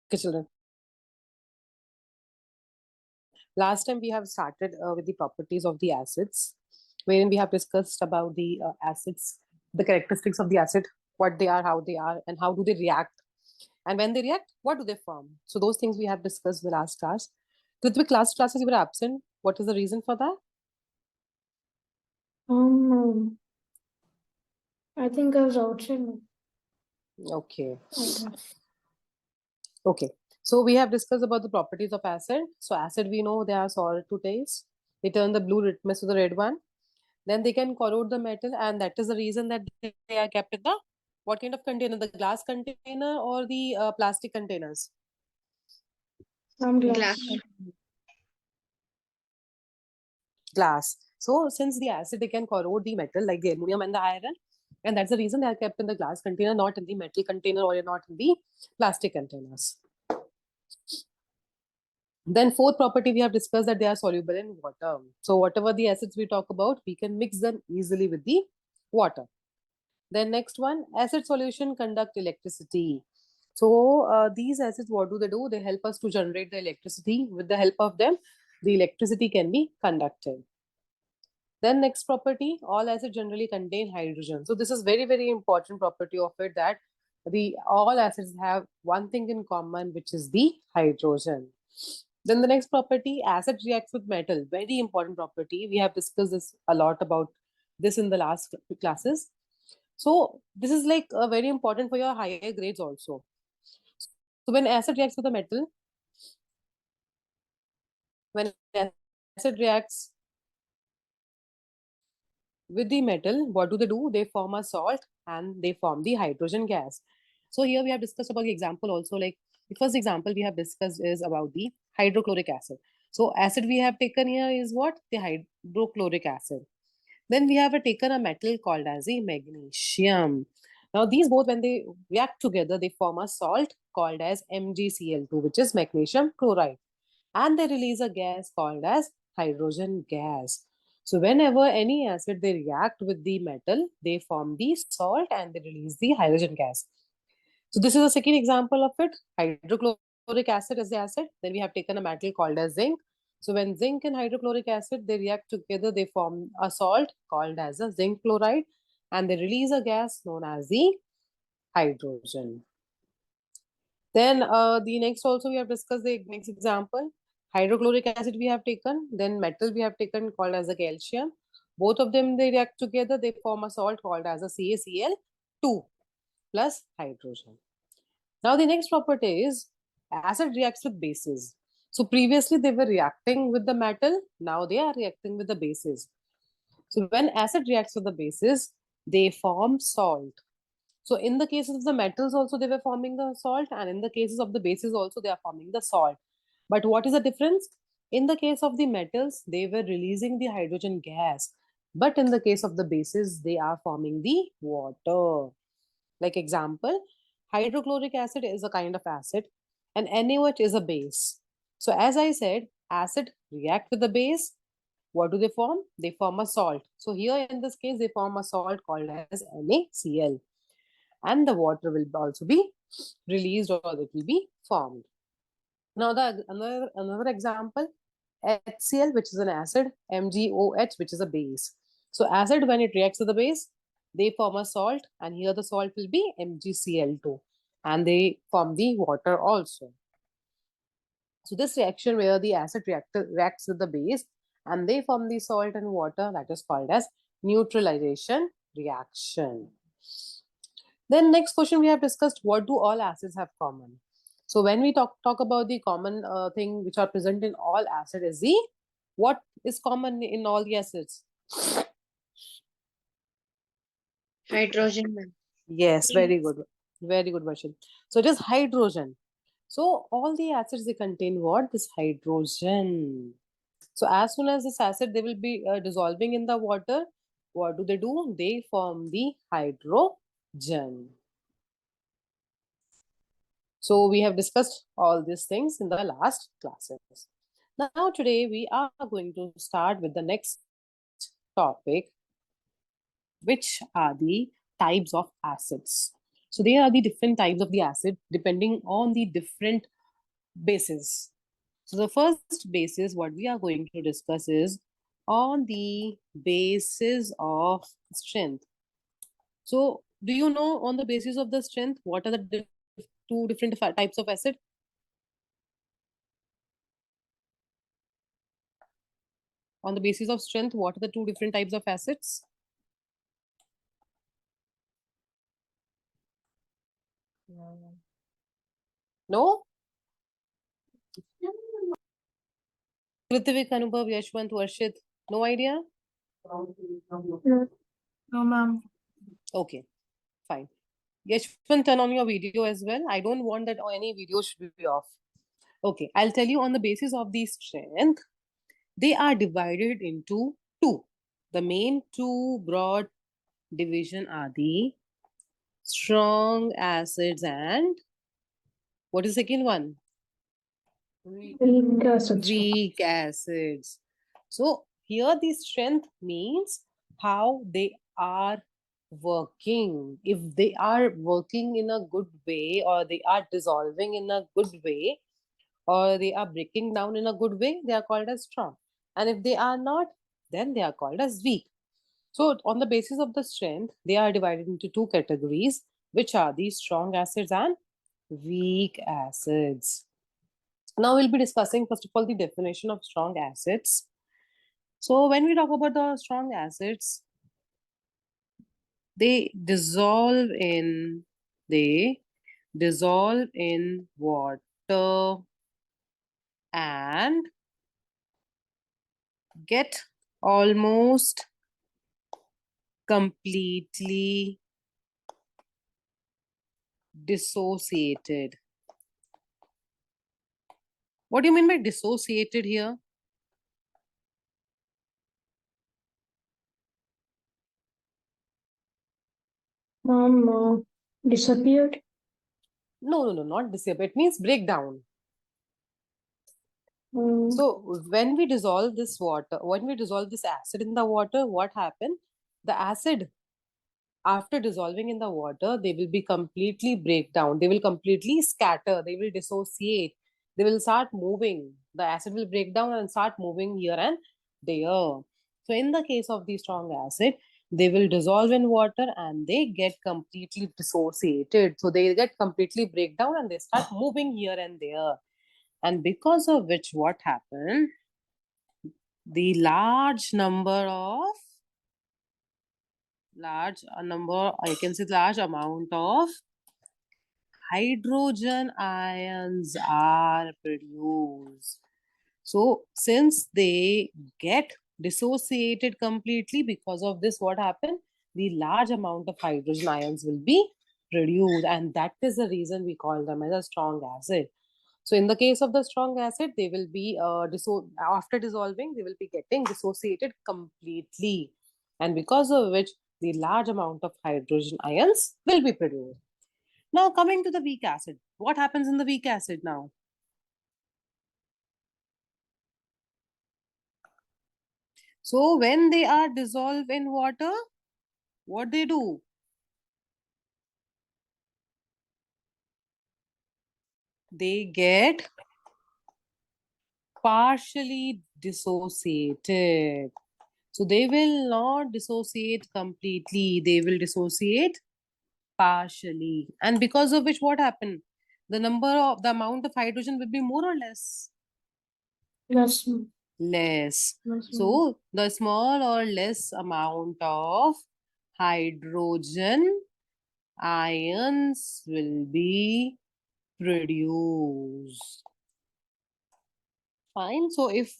Okay, children. Last time we have started with the properties of the acids, wherein we have discussed about the acids, the characteristics of the acid, what they are, how they are, and how do they react. And when they react, what do they form? So those things we have discussed in the last class. Ritvik, last classes you were absent. What is the reason for that? I think I was outside. Okay. Okay. So we have discussed about the properties of acid. So acid, we know they are sour to taste. They turn the blue litmus to the red one. Then they can corrode the metal, and that is the reason that they are kept in the what kind of container? The glass container or the plastic containers? Glass. Glass. So since the acid, they can corrode the metal like the aluminum and the iron, and that's the reason they are kept in the glass container, not in the metal container or not in the plastic containers. Then fourth property we have discussed that they are soluble in water. So whatever the acids we talk about, we can mix them easily with the water. Then next one, acid solution conduct electricity. So these acids, what do? They help us to generate the electricity. With the help of them, the electricity can be conducted. Then next property, all acids generally contain hydrogen. So this is very, very important property of it, that all acids have one thing in common, which is the hydrogen. Then the next property, acid reacts with metal. Very important property. We have discussed this a lot about this in the last classes. So this is like very important for your higher grades also. So when acid reacts with a metal, when acid reacts with the metal, what do? They form a salt and they form the hydrogen gas. So here we have discussed about the example also. Like the first example we have discussed is about the hydrochloric acid. So acid we have taken here is what? The hydrochloric acid. Then we have taken a metal called as a magnesium. Now these both, when they react together, they form a salt called as MgCl2, which is magnesium chloride. And they release a gas called as hydrogen gas. So whenever any acid they react with the metal, they form the salt and they release the hydrogen gas. So this is a second example of it. Hydrochloric acid is the acid. Then we have taken a metal called as zinc. So when zinc and hydrochloric acid, they react together, they form a salt called as a zinc chloride, and they release a gas known as the hydrogen. Then the next also we have discussed the next example. Hydrochloric acid we have taken, then metal we have taken called as a calcium. Both of them, they react together, they form a salt called as a CaCl2 plus hydrogen. Now the next property is acid reacts with bases. So previously they were reacting with the metal, now they are reacting with the bases. So when acid reacts with the bases, they form salt. So in the cases of the metals also they were forming the salt, and in the cases of the bases also they are forming the salt. But what is the difference? In the case of the metals, they were releasing the hydrogen gas. But in the case of the bases, they are forming the water. Like example, hydrochloric acid is a kind of acid and NaOH is a base. So as I said, acid react with the base. What do they form? They form a salt. So here in this case, they form a salt called as NaCl. And the water will also be released or it will be formed. Now another example, HCl, which is an acid, MgOH, which is a base. So acid, when it reacts with the base, they form a salt, and here the salt will be MgCl2, and they form the water also. So this reaction where the acid reacts with the base and they form the salt and water, that is called as neutralization reaction. Then next question we have discussed, what do all acids have common? So when we talk about the common thing which are present in all acid is the, what is common in all the acids? Hydrogen. Yes, very good. Very good question. So it is hydrogen. So all the acids, they contain what? This hydrogen. So as soon as this acid, they will be dissolving in the water. What do? They form the hydrogen. So we have discussed all these things in the last classes. Now today we are going to start with the next topic, which are the types of acids. So there are the different types of the acid depending on the different basis. So the first basis what we are going to discuss is on the basis of strength. So do you know on the basis of the strength what are the two different types of acid? On the basis of strength, what are the two different types of acids? No? Kritvik, Anubhav, Yashwant, Varshit, no idea? No, no, ma'am. Okay, fine. Yashwant, turn on your video as well. I don't want that any video should be off. Okay, I'll tell you on the basis of the strength, they are divided into two. The main two broad division are the strong acids and what is the second one? Weak acids. Weak acids. So here the strength means how they are working. If they are working in a good way, or they are dissolving in a good way, or they are breaking down in a good way, they are called as strong. And if they are not, then they are called as weak. So on the basis of the strength, they are divided into two categories, which are the strong acids and weak acids. Now we'll be discussing first of all the definition of strong acids. So when we talk about the strong acids, they dissolve in water and get almost completely dissociated. What do you mean by dissociated here? Ma'am, disappeared. No, not disappear. It means breakdown. So when we dissolve this water, when we dissolve this acid in the water, what happened? The acid, after dissolving in the water, they will be completely break down. They will completely scatter. They will dissociate. They will start moving. The acid will break down and start moving here and there. So in the case of the strong acid, they will dissolve in water and they get completely dissociated. So they get completely break down and they start moving here and there. And because of which, what happened? The large number, I can say large amount of hydrogen ions are produced. So since they get dissociated completely, because of this, what happened? The large amount of hydrogen ions will be produced, and that is the reason we call them as a strong acid. So in the case of the strong acid, they will be after dissolving, they will be getting dissociated completely, and because of which the large amount of hydrogen ions will be produced. Now coming to the weak acid, what happens in the weak acid now? So when they are dissolved in water, what they do? They get partially dissociated. So they will not dissociate completely. They will dissociate partially. And because of which, what happened? The amount of hydrogen will be more or less? Less. Less. Less. So the small or less amount of hydrogen ions will be produced. Fine. So if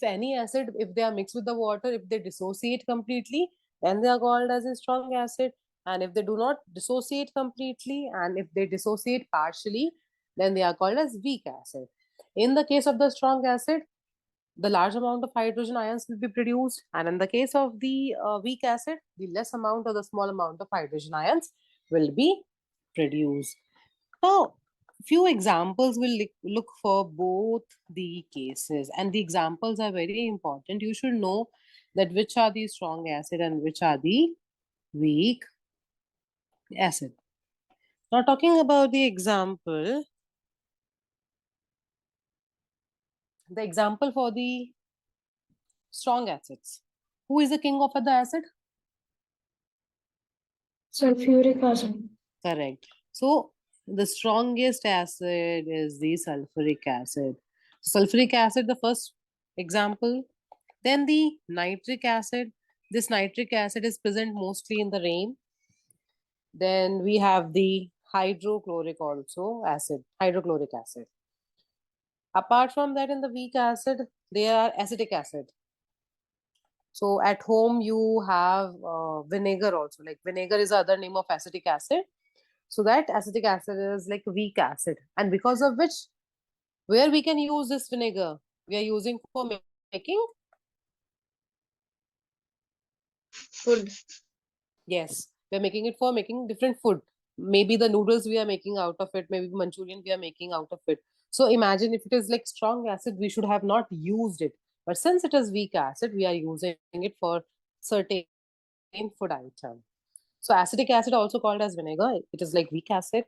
any acid, if they are mixed with the water, if they dissociate completely, then they are called as a strong acid. And if they do not dissociate completely, and if they dissociate partially, then they are called as weak acid. In the case of the strong acid, the large amount of hydrogen ions will be produced, and in the case of the weak acid, the less amount or the small amount of hydrogen ions will be produced. Now, few examples will look for both the cases, and the examples are very important. You should know that which are the strong acid and which are the weak acid. Now, talking about the example, the example for the strong acids. Who is the king of the acid? Sulfuric acid. Correct. So the strongest acid is the sulfuric acid. Sulfuric acid, the first example. Then the nitric acid. This nitric acid is present mostly in the rain. Then we have the hydrochloric also acid, hydrochloric acid. Apart from that, in the weak acid, there are acetic acid. So at home you have vinegar also. Like vinegar is the other name of acetic acid. So that acetic acid is like weak acid, and because of which, where we can use this vinegar, we are using for making Food. yes, we are making it for making different food. Maybe the noodles we are making out of it, maybe Manchurian we are making out of it. So imagine if it is like strong acid, we should have not used it. But since it is weak acid, we are using it for certain food item. So acetic acid also called as vinegar. It is like weak acid.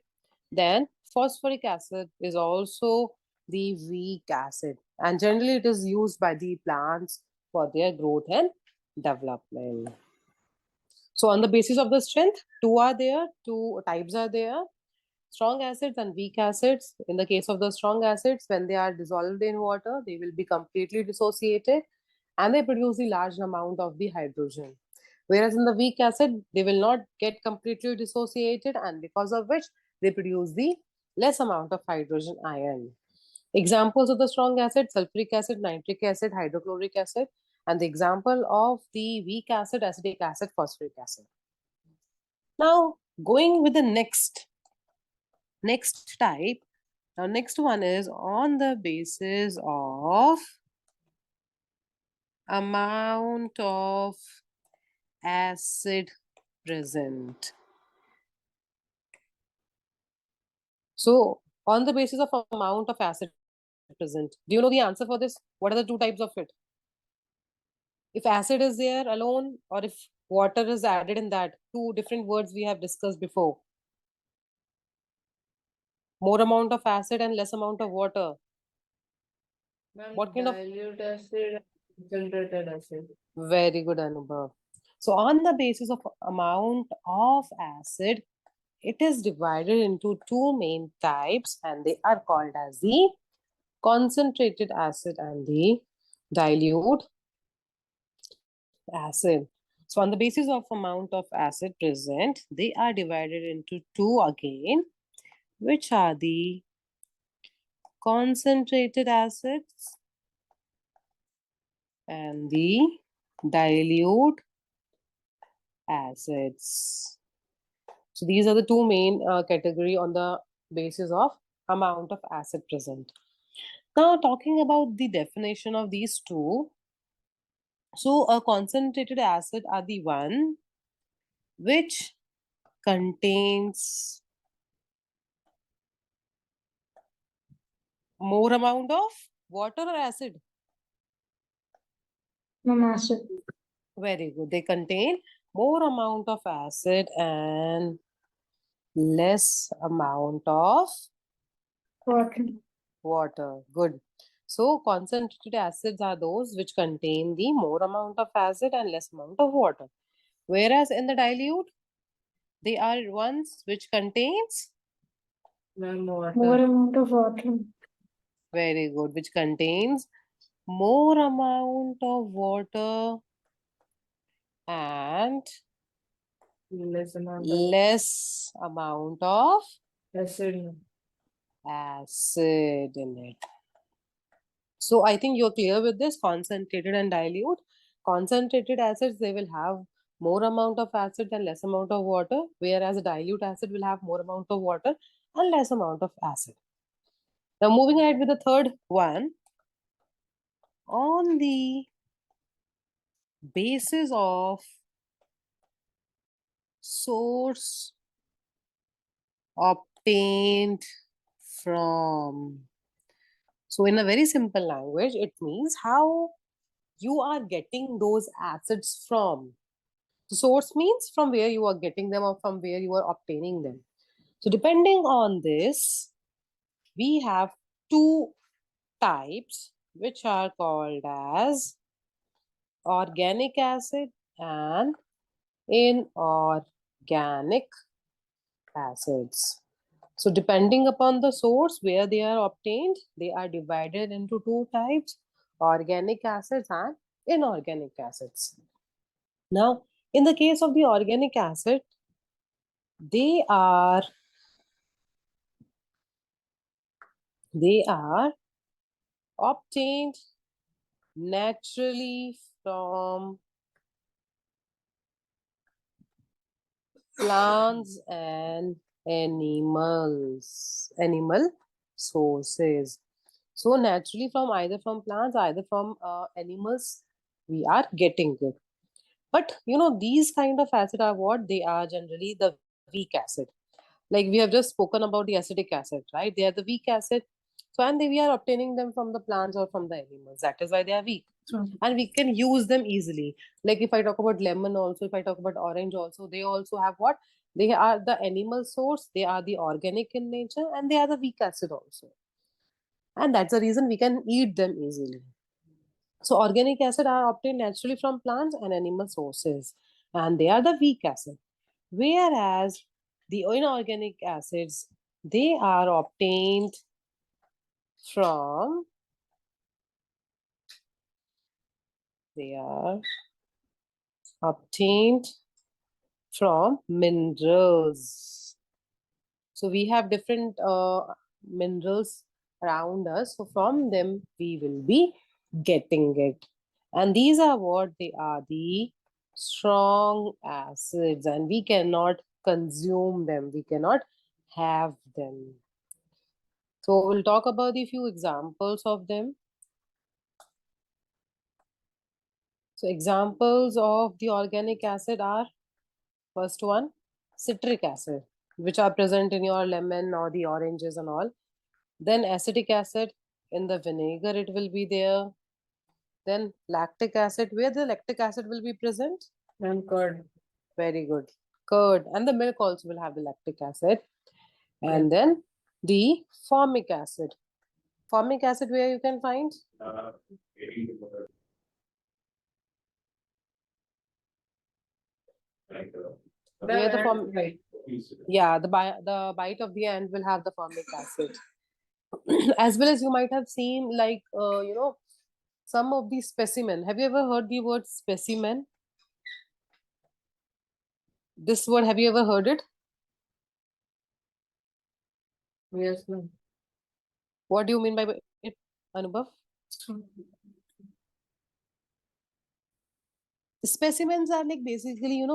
Then phosphoric acid is also the weak acid, and generally it is used by the plants for their growth and development. So on the basis of the strength, two types are there: strong acids and weak acids. In the case of the strong acids, when they are dissolved in water, they will be completely dissociated and they produce the large amount of the hydrogen. Whereas in the weak acid, they will not get completely dissociated, and because of which they produce the less amount of hydrogen ion. Examples of the strong acid: sulfuric acid, nitric acid, hydrochloric acid, and the example of the weak acid: acetic acid, phosphoric acid. Now, going with the next type. Now, next one is on the basis of amount of acid present. So, on the basis of amount of acid present, do you know the answer for this? What are the two types of it? If acid is there alone, or if water is added in that, two different words we have discussed before. More amount of acid and less amount of water. What kind of dilute acid, concentrated acid? Very good, Anubhav. So on the basis of amount of acid, it is divided into two main types, and they are called as the concentrated acid and the dilute acid. So on the basis of amount of acid present, they are divided into two again, which are the concentrated acids and the dilute acids. So these are the two main category on the basis of amount of acid present. Now talking about the definition of these two. So a concentrated acid are the one which contains more amount of water or acid. Acid. Very good. They contain more amount of acid and less amount of Water. water. Good. So concentrated acids are those which contain the more amount of acid and less amount of water. Whereas in the dilute, they are ones which contains More amount of water. very good, which contains more amount of water and Less amount of acid. acid in it. So I think you're clear with this concentrated and dilute. Concentrated acids, they will have more amount of acid and less amount of water, whereas a dilute acid will have more amount of water and less amount of acid. Now moving ahead with the third one, on the basis of source obtained from. So in a very simple language, it means how you are getting those acids from. The source means from where you are getting them or from where you are obtaining them. So depending on this, we have two types which are called as organic acid and inorganic acids. So depending upon the source where they are obtained, they are divided into two types, organic acids and inorganic acids. Now, in the case of the organic acid, they are obtained naturally from plants and animal sources. So naturally from either from plants, either from animals, we are getting it. But these kind of acid are what? They are generally the weak acid. Like we have just spoken about the acetic acid, right? They are the weak acid. So and we are obtaining them from the plants or from the animals. That is why they are weak. And we can use them easily. Like if I talk about lemon also, if I talk about orange also, they also have what? They are the animal source, they are the organic in nature, and they are the weak acid also. And that's the reason we can eat them easily. So organic acid are obtained naturally from plants and animal sources, and they are the weak acid. Whereas the inorganic acids, they are obtained from they are obtained from minerals. So we have different minerals around us. So from them we will be getting it. And these are what they are, the strong acids, and we cannot consume them. We cannot have them. So we'll talk about a few examples of them. So examples of the organic acid are, first one, citric acid, which are present in your lemon or the oranges and all. Then acetic acid, in the vinegar it will be there. Then lactic acid, where the lactic acid will be present? And curd. Very good. Curd, and the milk also will have the lactic acid. And Yes. then the formic acid. Formic acid, where you can find? Where the Right. yeah, the bite of the ant will have the formic acid. As well as you might have seen, like some of the specimen. Have you ever heard the word specimen? This word, have you ever heard it? Yes, ma'am. What do you mean by it, Anubhav? Specimens are like basically,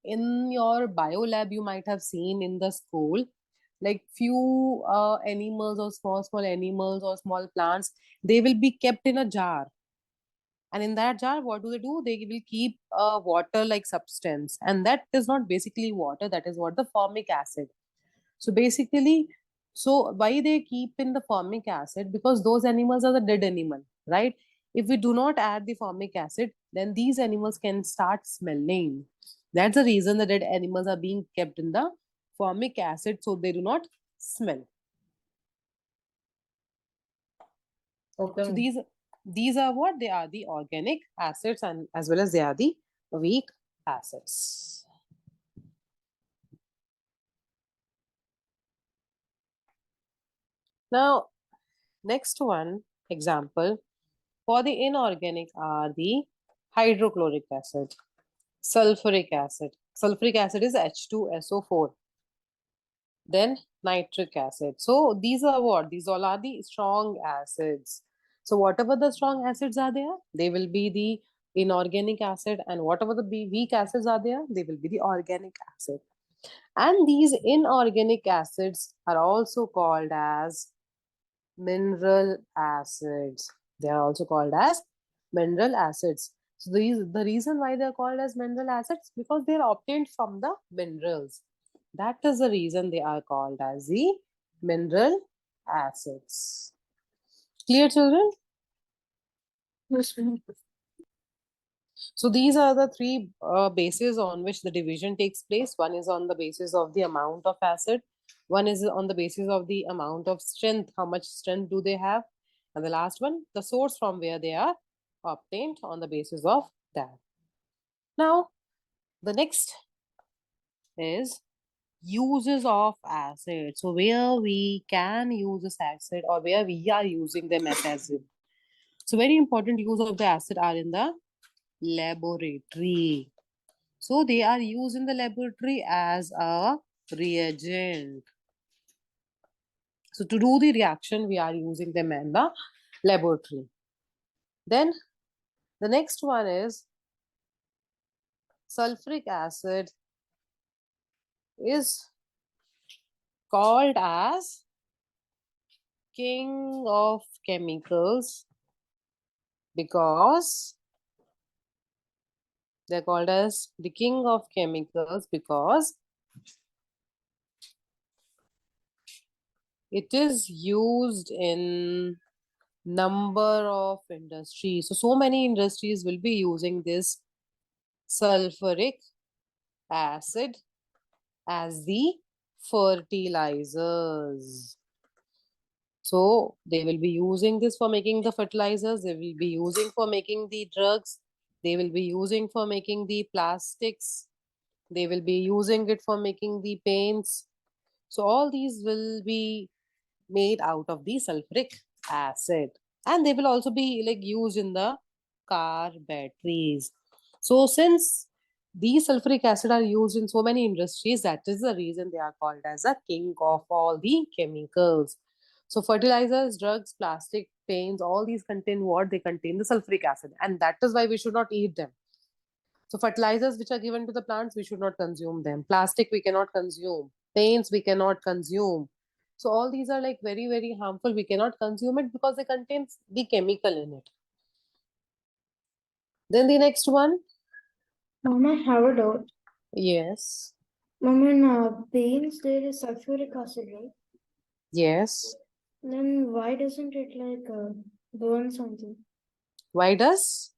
in your bio lab, you might have seen in the school, like few animals or small animals or small plants, they will be kept in a jar. And in that jar, what do? They will keep a water like substance. And that is not basically water, that is what the formic acid. So basically, so why they keep in the formic acid? Because those animals are the dead animal, right? If we do not add the formic acid, then these animals can start smelling. That's the reason the dead animals are being kept in the formic acid so they do not smell. Okay. So these are what they are, the organic acids, and as well as they are the weak acids. Now, next one example for the inorganic are the hydrochloric acid, sulfuric acid. Sulfuric acid is H2SO4. Then nitric acid. So these are what? These all are the strong acids. So whatever the strong acids are there, they will be the inorganic acid, and whatever the weak acids are there, they will be the organic acid. And these inorganic acids are also called as mineral acids. They are also called as mineral acids. So the reason why they are called as mineral acids, because they are obtained from the minerals. That is the reason they are called as the mineral acids. Clear, children? Yes, ma'am. So these are the three bases on which the division takes place. One is on the basis of the amount of acid. One is on the basis of the amount of strength. How much strength do they have? And the last one, the source from where they are obtained on the basis of that. Now, the next is uses of acid. So where we can use this acid or where we are using them as acid. So very important use of the acid are in the laboratory. So they are used in the laboratory as a reagent. So to do the reaction, we are using them in the laboratory. Then the next one is sulfuric acid is called as king of chemicals because they're called as the king of chemicals because it is used in number of industries. So many industries will be using this sulfuric acid as the fertilizers. So they will be using this for making the fertilizers. They will be using for making the drugs. They will be using for making the plastics. They will be using it for making the paints. So all these will be made out of the sulfuric acid, and they will also be like used in the car batteries. So since these sulfuric acid are used in so many industries, that is the reason they are called as a king of all the chemicals. So fertilizers, drugs, plastic, paints, all these contain what? They contain the sulfuric acid, and that is why we should not eat them. So fertilizers which are given to the plants, we should not consume them. Plastic we cannot consume. Paints we cannot consume. So all these are like very, very harmful. We cannot consume it because they contain the chemical in it. Then the next one. Mama, I have a doubt. Yes. Mama, in paints there is sulfuric acid, right? Yes. Then why doesn't it burn something? Why does?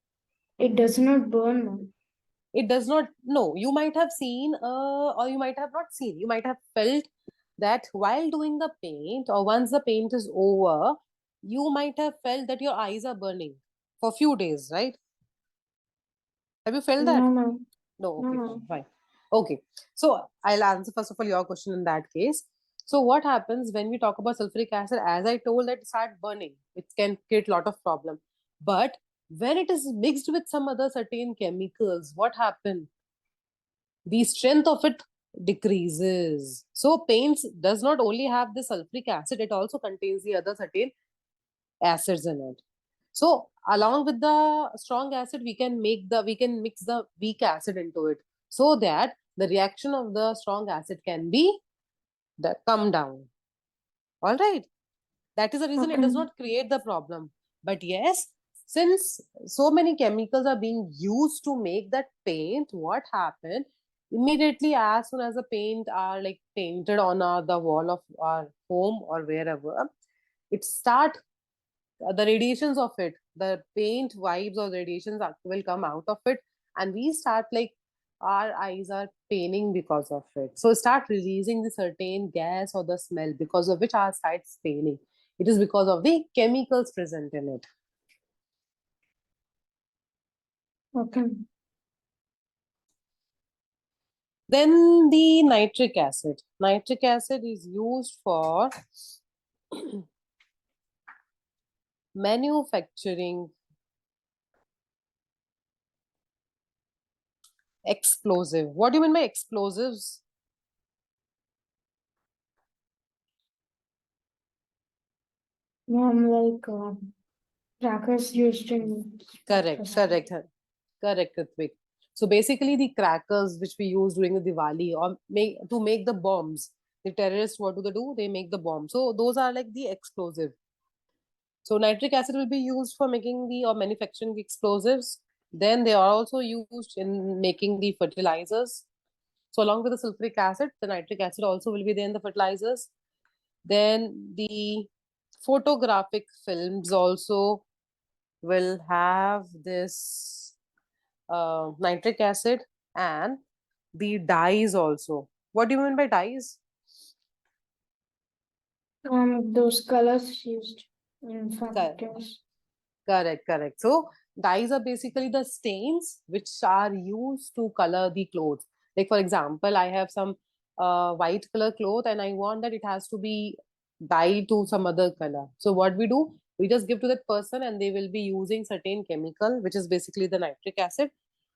It does not burn, Mom. It does not. No, you might have seen, or you might have not seen. You might have felt that while doing the paint, or once the paint is over, you might have felt that your eyes are burning for a few days, right? Have you felt that? No, Mom. No, No, okay, Mom. fine. Okay, so I'll answer first of all your question in that case. So what happens when we talk about sulfuric acid? As I told, that start burning. It can create a lot of problem. But when it is mixed with some other certain chemicals, what happens? The strength of it decreases. So paints does not only have the sulfuric acid, it also contains the other certain acids in it. So along with the strong acid, we can mix the weak acid into it so that the reaction of the strong acid can be come down. All right. That is the reason it Okay. does not create the problem. But yes, since so many chemicals are being used to make that paint, what happened? Immediately, as soon as the paint are like painted on the wall of our home or wherever, it start the radiations of it, the paint vibes or radiations will come out of it, and we start like our eyes are paining because of it. So start releasing the certain gas or the smell because of which our sights paining. It is because of the chemicals present in it. Okay. Then the nitric acid. Nitric acid is used for manufacturing explosive. What do you mean by explosives? Mom, crackers used in Correct, correct, correct, Ritvik. So basically, the crackers which we use during the Diwali or to make the bombs, the terrorists, what do they do? They make the bomb. So those are like the explosive. So nitric acid will be used for making the or manufacturing the explosives. Then they are also used in making the fertilizers. So along with the sulfuric acid, the nitric acid also will be there in the fertilizers. Then the photographic films also will have this nitric acid, and the dyes also. What do you mean by dyes? Those colors used. In fact, Correct. yes. Correct. So dyes are basically the stains which are used to color the clothes. Like for example, I have some white color cloth and I want that it has to be dyed to some other color. So what we do, we just give to that person and they will be using certain chemical, which is basically the nitric acid,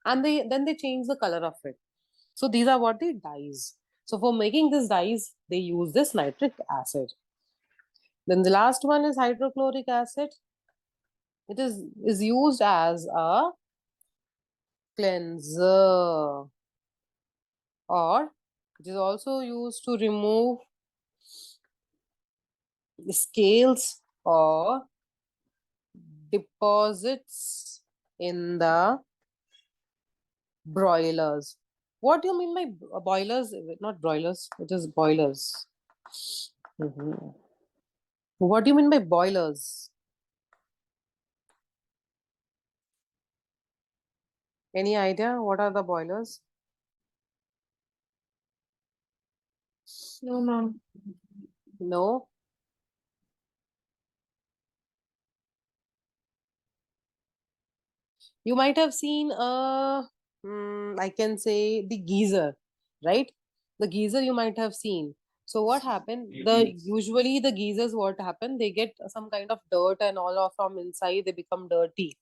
and they change the color of it. So these are what the dyes. So for making this dyes, they use this nitric acid. Then the last one is hydrochloric acid. It is used as a cleanser, or it is also used to remove scales or deposits in the broilers. What do you mean by boilers? Not broilers, it is boilers. Mhm. What do you mean by boilers? Any idea what are the boilers? No, ma'am. No. You might have seen I can say the geyser, right? The geyser you might have seen. So what happened? Usually the geysers, what happened? They get some kind of dirt and all of from inside. They become dirty.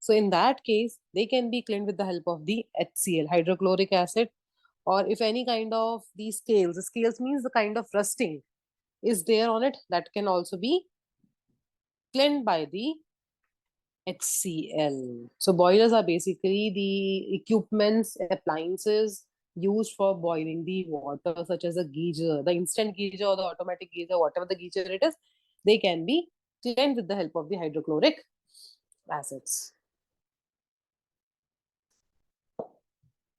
So in that case, they can be cleaned with the help of the HCl, hydrochloric acid, or if any kind of these scales. The scales means the kind of rusting is there on it, that can also be cleaned by the HCl. So boilers are basically the equipments, appliances used for boiling the water, such as a geyser, the instant geyser or the automatic geyser, whatever the geyser it is, they can be cleaned with the help of the hydrochloric acids.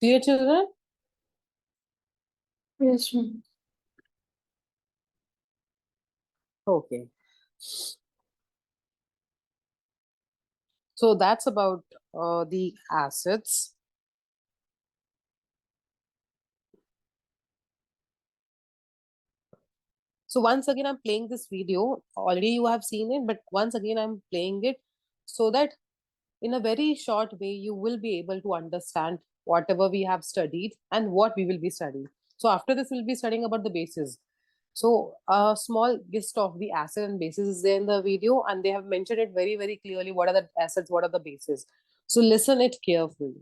Clear, children? Yes, ma'am. Okay. So that's about the acids. So once again, I'm playing this video. Already you have seen it, but once again, I'm playing it so that in a very short way, you will be able to understand whatever we have studied and what we will be studying. So after this, we'll be studying about the bases. So a small gist of the acid and bases is there in the video, and they have mentioned it very, very clearly. What are the acids? What are the bases? So listen it carefully.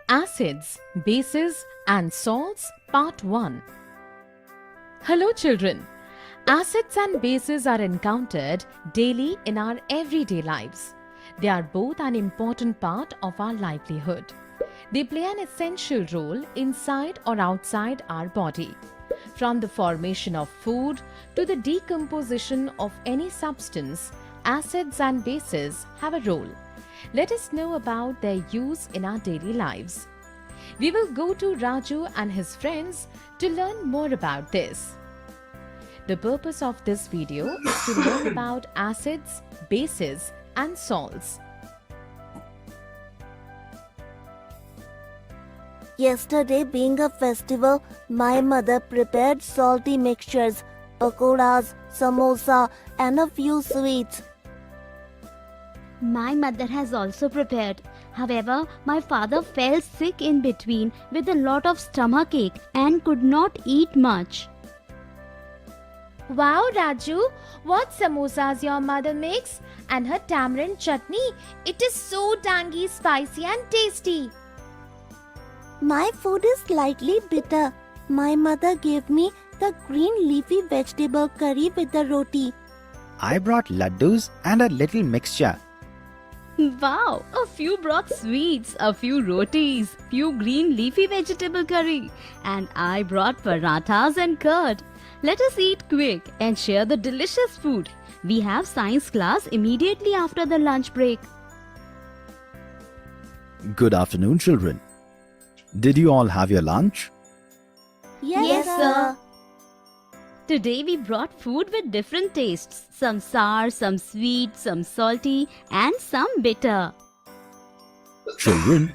Acids, Bases and Salts Part 1. Hello children. Acids and bases are encountered daily in our everyday lives. They are both an important part of our livelihood. They play an essential role inside or outside our body. From the formation of food to the decomposition of any substance, acids and bases have a role. Let us know about their use in our daily lives. We will go to Raju and his friends to learn more about this. The purpose of this video is to learn about acids, bases, and salts. Yesterday, being a festival, my mother prepared salty mixtures, pakoras, samosa, and a few sweets. My mother has also prepared. However, my father fell sick in between with a lot of stomachache and could not eat much. Wow, Raju, what samosas your mother makes, and her tamarind chutney. It is so tangy, spicy and tasty. My food is slightly bitter. My mother gave me the green leafy vegetable curry with the roti. I brought laddus and a little mixture. Wow, a few brought sweets, a few rotis, few green leafy vegetable curry, and I brought parathas and curd. Let us eat quick and share the delicious food. We have science class immediately after the lunch break. Good afternoon, children. Did you all have your lunch? Yes, sir. Today we brought food with different tastes. Some sour, some sweet, some salty, and some bitter. Children,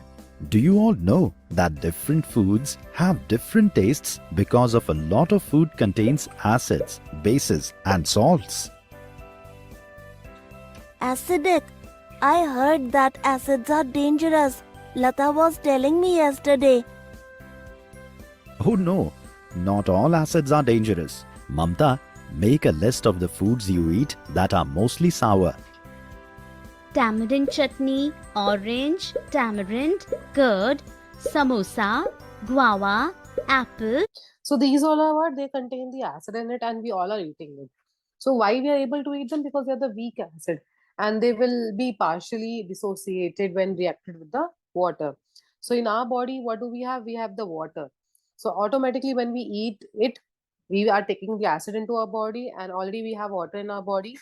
do you all know that different foods have different tastes because of a lot of food contains acids, bases and salts? Acidic. I heard that acids are dangerous. Lata was telling me yesterday. Oh no, not all acids are dangerous. Mamta, make a list of the foods you eat that are mostly sour. Tamarind chutney, orange, tamarind, curd, samosa, guava, apple. So these all are what they contain the acid in it, and we all are eating it. So why we are able to eat them? Because they are the weak acid, and they will be partially dissociated when reacted with the water. So in our body, what do we have? We have the water. So automatically when we eat it, we are taking the acid into our body, and already we have water in our body.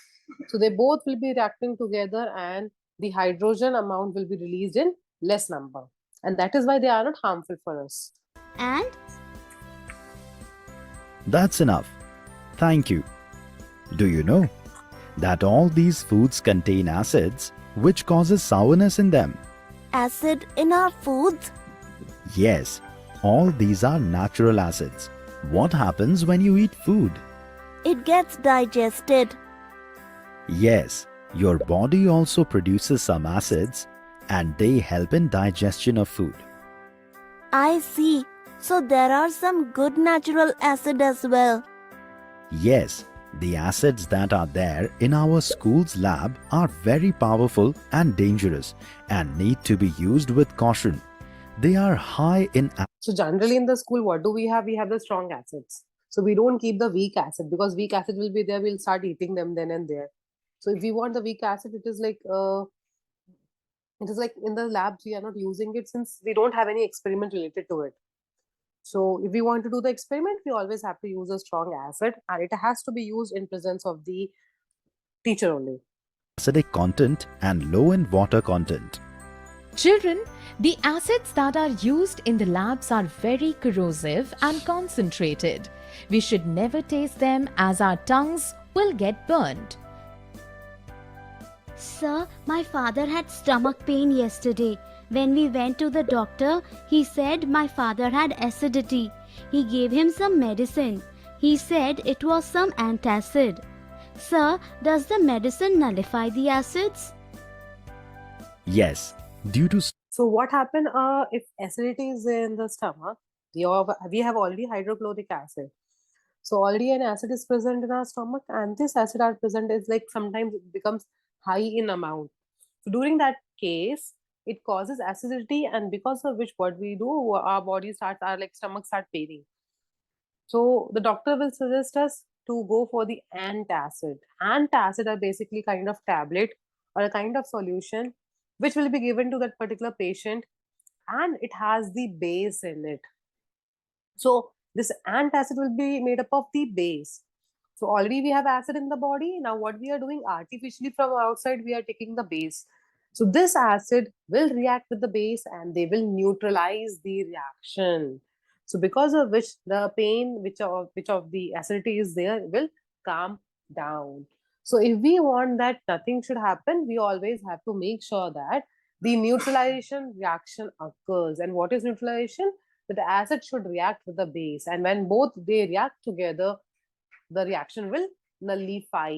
So they both will be reacting together, and the hydrogen amount will be released in less number. And that is why they are not harmful for us. And That's enough. Thank you. Do you know that all these foods contain acids which causes sourness in them? Acid in our foods? Yes, all these are natural acids. What happens when you eat food? It gets digested. Yes, your body also produces some acids and they help in digestion of food. I see. So there are some good natural acid as well. Yes, the acids that are there in our school's lab are very powerful and dangerous and need to be used with caution. They are high in So generally in the school, what do we have? We have the strong acids. So we don't keep the weak acid, because weak acid will be there. We'll start eating them then and there. So if we want the weak acid, it is like in the labs we are not using it, since we don't have any experiment related to it. So if we want to do the experiment, we always have to use a strong acid, and it has to be used in presence of the teacher only. acidic content and low in water content. Children, the acids that are used in the labs are very corrosive and concentrated. We should never taste them as our tongues will get burnt. Sir, my father had stomach pain yesterday. When we went to the doctor, he said my father had acidity. He gave him some medicine. He said it was some antacid. Sir, does the medicine nullify the acids? Yes, due to So what happened if acidity is in the stomach? We have already hydrochloric acid. So already an acid is present in our stomach, and this acid are present is like sometimes it becomes high in amount. So during that case, it causes acidity, and because of which what we do, our body starts, our like stomach start paining. So the doctor will suggest us to go for the antacid. Antacid are basically kind of tablet or a kind of solution which will be given to that particular patient, and it has the base in it. So this antacid will be made up of the base. So already we have acid in the body. Now what we are doing artificially from outside, we are taking the base. So this acid will react with the base and they will neutralize the reaction. So because of which the pain which of the acidity is there will calm down. So if we want that nothing should happen, we always have to make sure that the neutralization reaction occurs. And what is neutralization? That the acid should react with the base. And when both they react together, the reaction will nullify.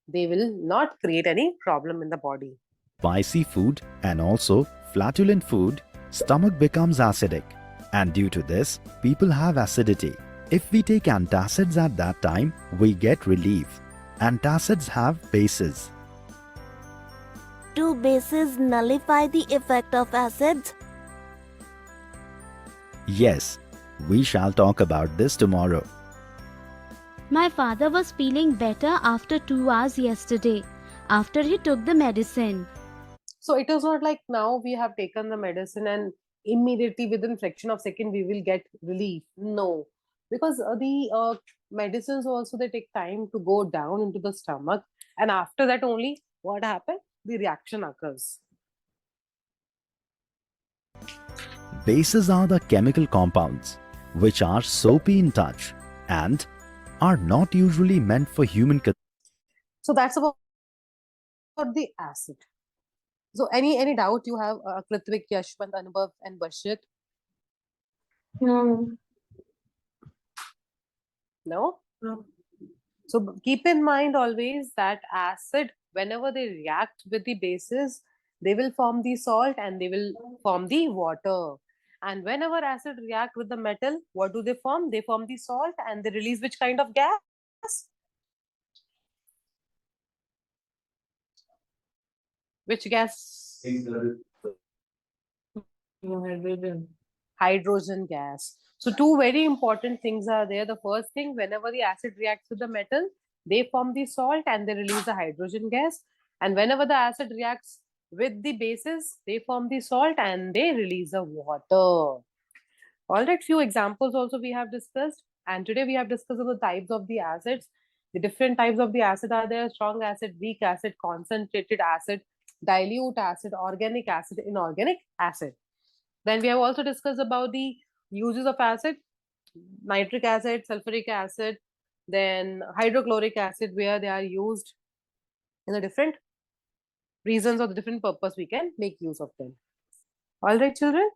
They will not create any problem in the body. spicy food and also flatulent food, stomach becomes acidic. And due to this, people have acidity. If we take antacids at that time, we get relief. Antacids have bases. Do bases nullify the effect of acids? Yes, we shall talk about this tomorrow. My father was feeling better after 2 hours yesterday, after he took the medicine. So it is not like now we have taken the medicine and immediately within fraction of second we will get relief. No, because the medicines also, they take time to go down into the stomach, and after that only what happens? The reaction occurs. Bases are the chemical compounds which are soapy in touch and are not usually meant for human So that's about the acid. So any doubt you have, Kritvik, Yashwant, Anubhav, and Bashit? No. No? No. So keep in mind always that acid, whenever they react with the bases, they will form the salt and they will form the water. And whenever acid react with the metal, what do they form? They form the salt and they release which kind of gas? Which gas? Hydrogen. Hydrogen gas. So two very important things are there. The first thing, whenever the acid reacts with the metal, they form the salt and they release the hydrogen gas. And whenever the acid reacts with the bases, they form the salt and they release the water. All right, few examples also we have discussed. And today we have discussed the types of the acids. The different types of the acid are there: strong acid, weak acid, concentrated acid, dilute acid, organic acid, inorganic acid. Then we have also discussed about the uses of acid: nitric acid, sulfuric acid, then hydrochloric acid, where they are used in the different reasons or the different purpose we can make use of them. All right, children.